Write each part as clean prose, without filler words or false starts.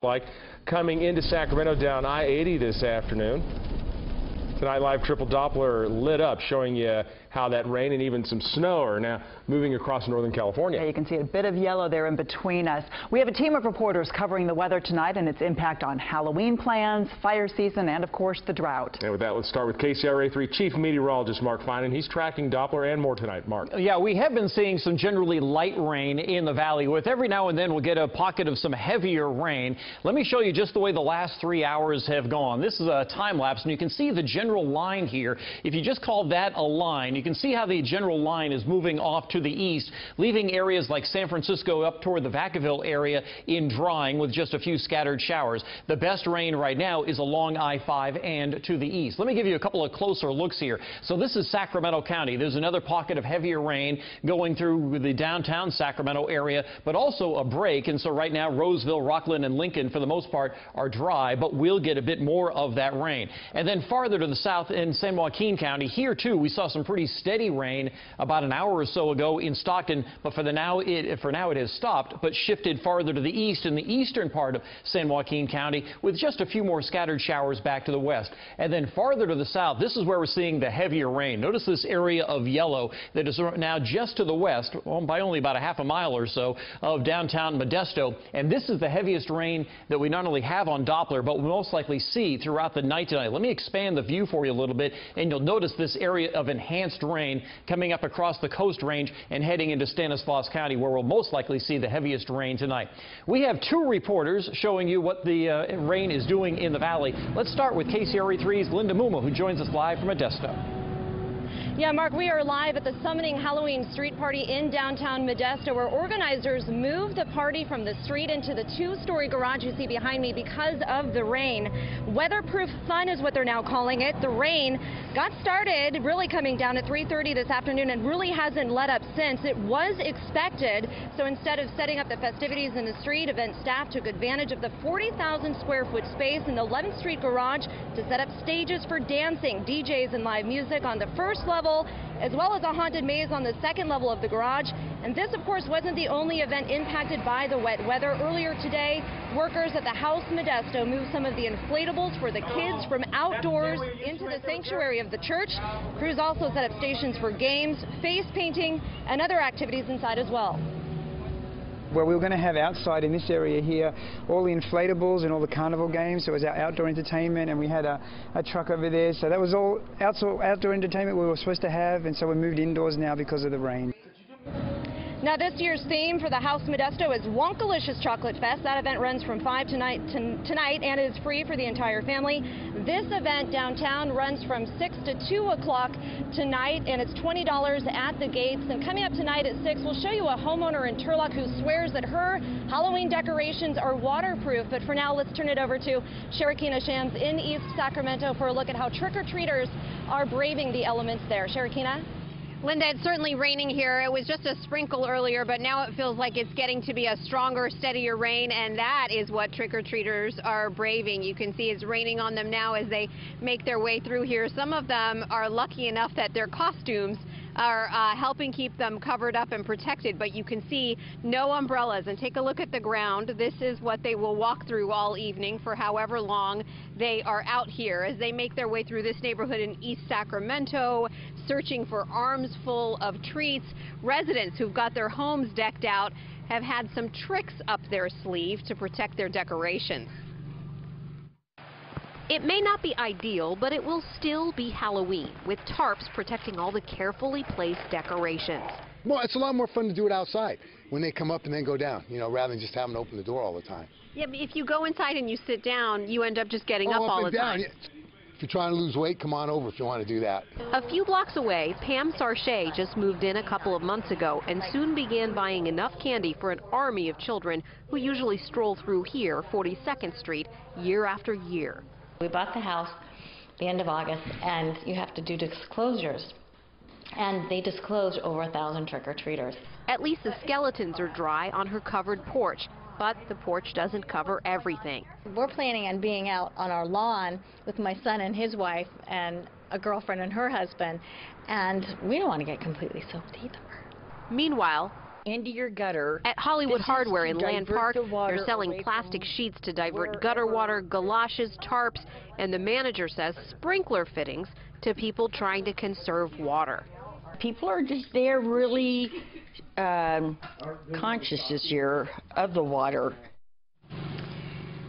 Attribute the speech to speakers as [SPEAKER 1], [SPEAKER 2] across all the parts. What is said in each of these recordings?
[SPEAKER 1] Like coming into Sacramento down I-80 this afternoon. Tonight Live Triple Doppler lit up, showing you how that rain and even some snow are now moving across Northern California.
[SPEAKER 2] Yeah, you can see a bit of yellow there in between us. We have a team of reporters covering the weather tonight and its impact on Halloween plans, fire season, and of course the drought.
[SPEAKER 1] And with that, let's start with KCRA3 Chief Meteorologist Mark Finan. He's tracking Doppler and more tonight. Mark.
[SPEAKER 3] Yeah, we have been seeing some generally light rain in the valley. With every now and then we'll get a pocket of some heavier rain. Let me show you just the way the last 3 hours have gone. This is a time lapse, and you can see the general line here. If you just call that a line, you can see how the general line is moving off to the east, leaving areas like San Francisco up toward the Vacaville area in drying with just a few scattered showers. The best rain right now is along I-5 and to the east. Let me give you a couple of closer looks here. So this is Sacramento County. There's another pocket of heavier rain going through the downtown Sacramento area, but also a break. And so right now, Roseville, Rockland, and Lincoln, for the most part, are dry, but we'll get a bit more of that rain. And then farther to the south in San Joaquin County, here too, we saw some pretty steady rain about an hour or so ago in Stockton, but for now it has stopped, but shifted farther to the east in the eastern part of San Joaquin County with just a few more scattered showers back to the west. And then farther to the south, this is where we're seeing the heavier rain. Notice this area of yellow that is now just to the west, by only about a half a mile or so, of downtown Modesto. And this is the heaviest rain that we not only have on Doppler, but we'll most likely see throughout the night tonight. Let me expand the view for you a little bit, and you'll notice this area of enhanced rain coming up across the Coast Range and heading into Stanislaus County, where we'll most likely see the heaviest rain tonight. We have two reporters showing you what the rain is doing in the valley. Let's start with KCRA3's Linda Muma, who joins us live from Modesto.
[SPEAKER 4] Yeah, Mark, we are live at the Summoning Halloween Street Party in downtown Modesto, where organizers moved the party from the street into the two-story garage you see behind me because of the rain. Weatherproof fun is what they're now calling it. The rain got started really coming down at 3:30 this afternoon and really hasn't let up since. It was expected, so instead of setting up the festivities in the street, event staff took advantage of the 40,000 square foot space in the 11th Street garage to set up stages for dancing, DJs, and live music on the first level, as well as a haunted maze on the second level of the garage. And this, of course, wasn't the only event impacted by the wet weather. Earlier today, workers at the House Modesto moved some of the inflatables for the kids from outdoors into the sanctuary of the church. Crews also set up stations for games, face painting, and other activities inside as well.
[SPEAKER 5] Well, we were going to have outside in this area here all the inflatables and all the carnival games. So it was our outdoor entertainment, and we had a truck over there. So that was all outdoor entertainment we were supposed to have, and so we moved indoors now because of the rain.
[SPEAKER 4] Now, this year's theme for the House Modesto is Wonkalicious Chocolate Fest. That event runs from 5 tonight and is free for the entire family. This event downtown runs from 6 to 2 o'clock tonight, and it's $20 at the gates. And coming up tonight at 6, we'll show you a homeowner in Turlock who swears that her Halloween decorations are waterproof. But for now, let's turn it over to Sherikina Shams in East Sacramento for a look at how trick-or-treaters are braving the elements there. Sherikina?
[SPEAKER 6] Linda, it's certainly raining here. It was just a sprinkle earlier, but now it feels like it's getting to be a stronger, steadier rain, and that is what trick-or-treaters are braving. You can see it's raining on them now as they make their way through here. Some of them are lucky enough that their costumes are helping keep them covered up and protected, but you can see no umbrellas. And take a look at the ground. This is what they will walk through all evening for however long they are out here as they make their way through this neighborhood in East Sacramento, searching for arms full of treats. Residents who've got their homes decked out have had some tricks up their sleeve to protect their decorations. It may not be ideal, but it will still be Halloween, with tarps protecting all the carefully placed decorations.
[SPEAKER 7] Well, it's a lot more fun to do it outside when they come up and then go down, you know, rather than just having to open the door all the time.
[SPEAKER 6] Yeah, but if you go inside and you sit down, you end up just getting up all the time.
[SPEAKER 7] If you're trying to lose weight, come on over if you want to do that.
[SPEAKER 6] A few blocks away, Pam Sarche just moved in a couple of months ago and soon began buying enough candy for an army of children who usually stroll through here, 42nd Street, year after year.
[SPEAKER 8] We bought the house the end of August, and you have to do disclosures. And they disclosed over 1,000 trick-or-treaters.
[SPEAKER 6] At least the skeletons are dry on her covered porch, but the porch doesn't cover everything.
[SPEAKER 8] We're planning on being out on our lawn with my son and his wife and a girlfriend and her husband, and we don't want to get completely soaked either.
[SPEAKER 6] Meanwhile,
[SPEAKER 9] into your gutter.
[SPEAKER 6] At Hollywood
[SPEAKER 9] This is
[SPEAKER 6] Hardware
[SPEAKER 9] to
[SPEAKER 6] in Land
[SPEAKER 9] divert
[SPEAKER 6] Park,
[SPEAKER 9] the water
[SPEAKER 6] they're selling
[SPEAKER 9] away
[SPEAKER 6] plastic
[SPEAKER 9] from
[SPEAKER 6] sheets to divert gutter water, galoshes, tarps, and the manager says sprinkler fittings to people trying to conserve water.
[SPEAKER 9] People are just there really conscious this year of the water.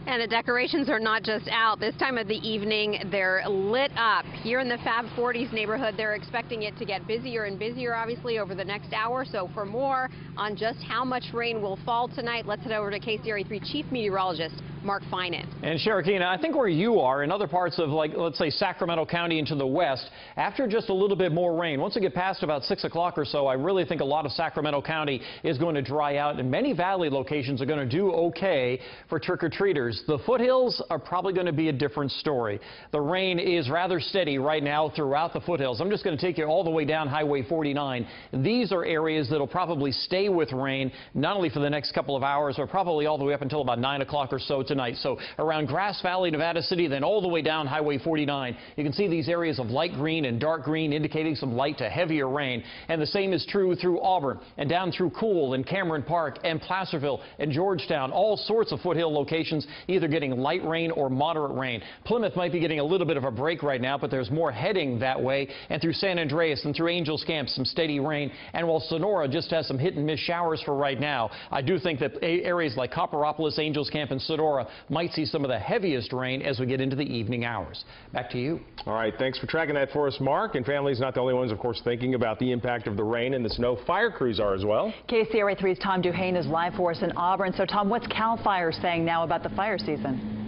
[SPEAKER 6] And the decorations are not just out. This time of the evening, they're lit up. Here in the Fab 40s neighborhood, they're expecting it to get busier and busier, obviously, over the next hour. So for more on just how much rain will fall tonight, let's head over to KCRA 3 Chief Meteorologist Mark Finan.
[SPEAKER 3] And Sherakina, I think where you are, in other parts of, like, let's say Sacramento County into the west, after just a little bit more rain, once we get past about 6 o'clock or so, I really think a lot of Sacramento County is going to dry out, and many valley locations are going to do okay for trick-or-treaters. The foothills are probably going to be a different story. The rain is rather steady right now throughout the foothills. I'm just going to take you all the way down Highway 49. These are areas that will probably stay with rain, not only for the next couple of hours, but probably all the way up until about 9 o'clock or so tonight. So around Grass Valley, Nevada City, then all the way down Highway 49, you can see these areas of light green and dark green indicating some light to heavier rain. And the same is true through Auburn and down through Cool and Cameron Park and Placerville and Georgetown. All sorts of foothill locations either getting light rain or moderate rain. Plymouth might be getting a little bit of a break right now, but there's more heading that way. And through San Andreas and through Angels Camp, some steady rain. And while Sonora just has some hit and miss showers for right now, I do think that areas like Copperopolis, Angels Camp, and Sonora might see some of the heaviest rain as we get into the evening hours. Back to you.
[SPEAKER 1] All right, thanks for tracking that for us, Mark. And families not the only ones, of course, thinking about the impact of the rain and the snow. Fire crews are as well.
[SPEAKER 2] KCRA 3's Tom Duhane is live for us in Auburn. So, Tom, what's CAL FIRE saying now about the fire season?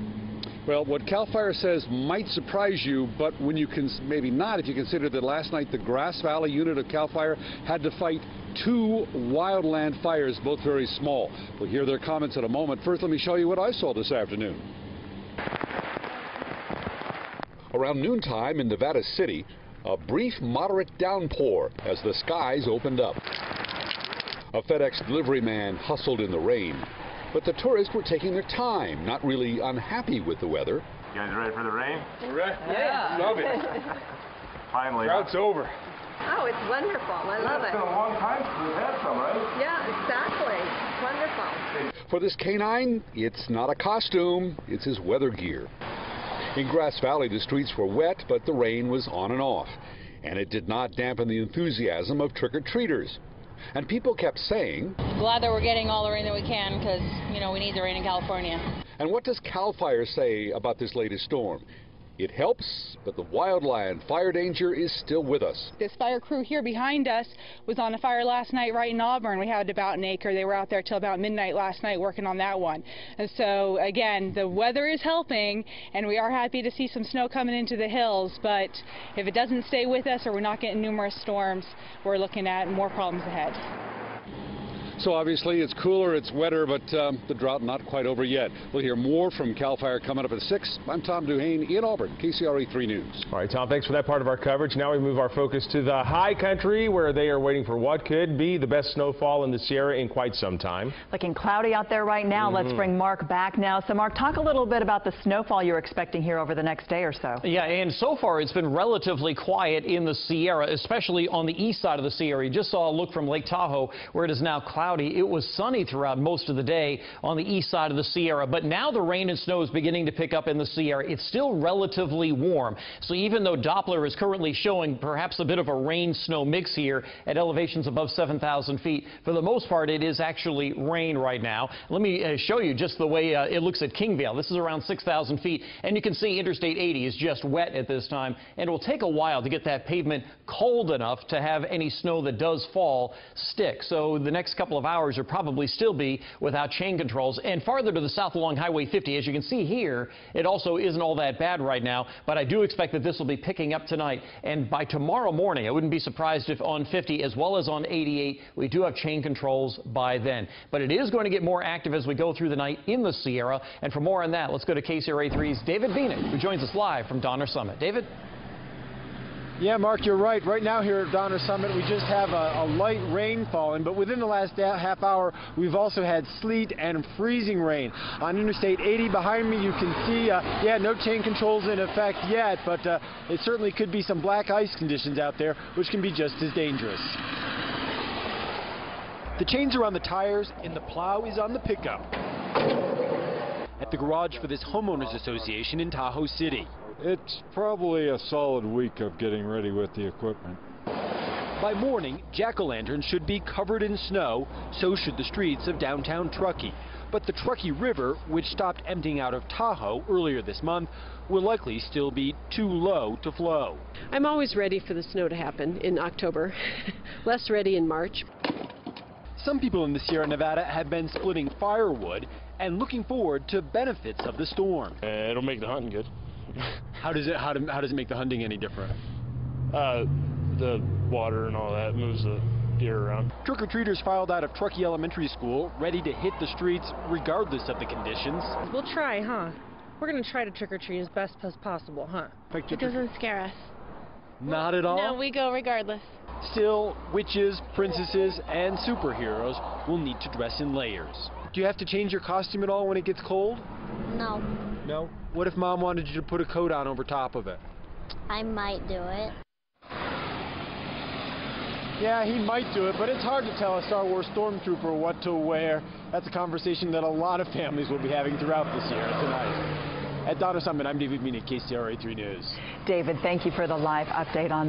[SPEAKER 10] Well, what CAL FIRE says might surprise you, but when you can maybe not if you consider that last night the Grass Valley unit of CAL FIRE had to fight 2 wildland fires, both very small. We'll hear their comments in a moment. First, let me show you what I saw this afternoon. Around noontime in Nevada City, a brief moderate downpour as the skies opened up. A FedEx delivery man hustled in the rain, but the tourists were taking their time, not really unhappy with the weather.
[SPEAKER 1] You guys ready for the rain?
[SPEAKER 11] We're ready.
[SPEAKER 6] Yeah.
[SPEAKER 11] Love it.
[SPEAKER 1] Finally.
[SPEAKER 11] Droughts over.
[SPEAKER 6] Oh, it's wonderful. I love it.
[SPEAKER 11] It's been a long time since we've had some, right?
[SPEAKER 6] Yeah, exactly. Wonderful.
[SPEAKER 10] For this canine, it's not a costume, it's his weather gear. In Grass Valley, the streets were wet, but the rain was on and off. And it did not dampen the enthusiasm of trick-or-treaters. And people kept saying,
[SPEAKER 12] glad that we're getting all the rain that we can because, you know, we need the rain in California.
[SPEAKER 10] And what does CAL FIRE say about this latest storm? It helps, but the wildland fire danger is still with us.
[SPEAKER 13] This fire crew here behind us was on a fire last night right in Auburn. We had about an acre. They were out there till about midnight last night working on that one. And so, again, the weather is helping, and we are happy to see some snow coming into the hills. But if it doesn't stay with us or we're not getting numerous storms, we're looking at more problems ahead.
[SPEAKER 10] So obviously it's cooler, it's wetter, but the drought not quite over yet. We'll hear more from CAL FIRE coming up at 6. I'm Tom Duhane in Auburn, KCRA 3 News.
[SPEAKER 1] All right, Tom, thanks for that part of our coverage. Now we move our focus to the high country, where they are waiting for what could be the best snowfall in the Sierra in quite some time.
[SPEAKER 2] Looking cloudy out there right now. Let's bring Mark back now. So, Mark, talk a little bit about the snowfall you're expecting here over the next day or so.
[SPEAKER 3] Yeah, and so far it's been relatively quiet in the Sierra, especially on the east side of the Sierra. You just saw a look from Lake Tahoe, where it is now cloudy. It was sunny throughout most of the day on the east side of the Sierra, but now the rain and snow is beginning to pick up in the Sierra. It's still relatively warm, so even though Doppler is currently showing perhaps a bit of a rain-snow mix here at elevations above 7,000 feet, for the most part it is actually rain right now. Let me show you just the way it looks at Kingvale. This is around 6,000 feet, and you can see Interstate 80 is just wet at this time, and it will take a while to get that pavement cold enough to have any snow that does fall stick. So the next couple of hours are probably still be without chain controls. And farther to the south along Highway 50, as you can see here, it also isn't all that bad right now, but I do expect that this will be picking up tonight. And by tomorrow morning, I wouldn't be surprised if on 50 as well as on 88, we do have chain controls by then. But it is going to get more active as we go through the night in the Sierra. And for more on that, let's go to KCRA 3's David Bieniek, who joins us live from Donner Summit. David?
[SPEAKER 14] Yeah, Mark, you're right. Right now here at Donner Summit, we just have a light rain falling, but within the last half hour, we've also had sleet and freezing rain. On Interstate 80 behind me, you can see, no chain controls in effect yet, but it certainly could be some black ice conditions out there, which can be just as dangerous. The chains are on the tires and the plow is on the pickup. At the garage for this homeowners association in Tahoe City.
[SPEAKER 15] It's probably a solid week of getting ready with the equipment.
[SPEAKER 14] By morning, jack-o'-lanterns should be covered in snow, so should the streets of downtown Truckee. But the Truckee River, which stopped emptying out of Tahoe earlier this month, will likely still be too low to flow.
[SPEAKER 16] I'm always ready for the snow to happen in October, less ready in March.
[SPEAKER 14] Some people in the Sierra Nevada have been splitting firewood and looking forward to benefits of the storm.
[SPEAKER 17] It'll make the hunting good.
[SPEAKER 14] How does it make the hunting any different?
[SPEAKER 17] The water and all that moves the deer around.
[SPEAKER 14] Trick-or-treaters filed out of Truckee Elementary School, ready to hit the streets regardless of the conditions.
[SPEAKER 18] We'll try, huh? We're going to try to trick-or-treat as best as possible, huh?
[SPEAKER 19] It doesn't scare us.
[SPEAKER 14] Not at all?
[SPEAKER 19] No, we go regardless.
[SPEAKER 14] Still, witches, princesses, and superheroes will need to dress in layers. Do you have to change your costume at all when it gets cold?
[SPEAKER 19] No.
[SPEAKER 14] No? What if Mom wanted you to put a coat on over top of it?
[SPEAKER 19] I might do it.
[SPEAKER 14] Yeah, he might do it, but it's hard to tell a Star Wars stormtrooper what to wear. That's a conversation that a lot of families will be having throughout this year tonight. At Donna Summit, I'm David Meany, KCRA 3 News.
[SPEAKER 2] David, thank you for the live update on